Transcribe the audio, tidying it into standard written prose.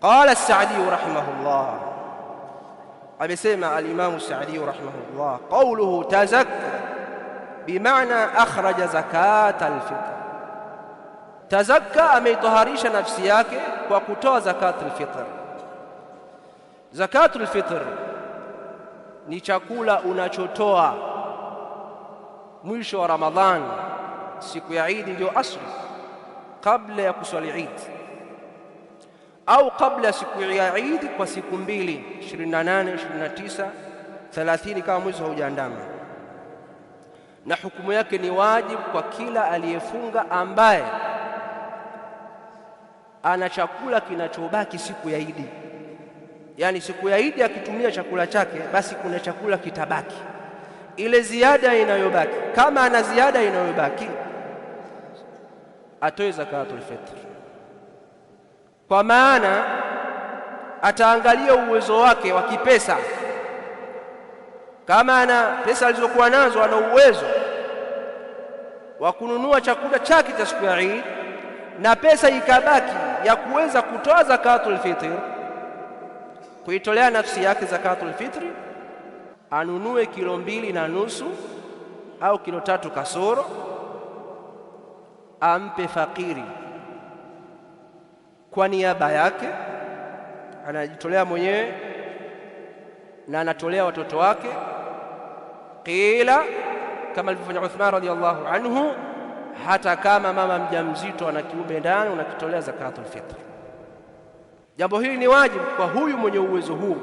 Qala as-Sa'di rahimahullah, amesema al-Imam as-Sa'di rahimahullah, qawluhu tazakka bimaana akhraja zakat al-fitr. Tazakka, ameitoharisha nafsi yake kwa kutoa zakat al-fitr. Zakat al-fitr ni chakula unachotoa mwisho wa Ramadhani, siku ya Eid ndio asli, kabla ya kuswali Eid au kabla ya siku ya Eid kwa siku mbili, 28, 29, 30 kama mwezi haujaandama. Na hukumu yake ni wajibu kwa kila aliyefunga ambaye ana chakula kinachobaki siku ya Eid. Yani siku ya Eid akitumia chakula chake, basi kuna chakula kitabaki. Ile ziada inayobaki, kama ana ziada inayobaki, atoe zakatul fitr. Kwa maana ataangalia uwezo wake wa kipesa. Kama ana pesa alizokuwa nazo, ana uwezo wa kununua chakula chake cha siku ya Eid, na pesa ikabaki ya kuweza kutoa zakatul fitr, kuitolea nafsi yake zakatul fitr, anunue kilo 2.5 au kilo 3 kasoro, ampe fakiri kwa niaba yake, anajitolea mwenyewe na anatolea watoto wake. Qila, kama alivyofanya Uthman radhiyallahu anhu, hata kama mama mjamzito ana kiumbe ndani, unakitolea zakatul fitr. Jambo hili ni wajibu kwa huyu mwenye uwezo huu.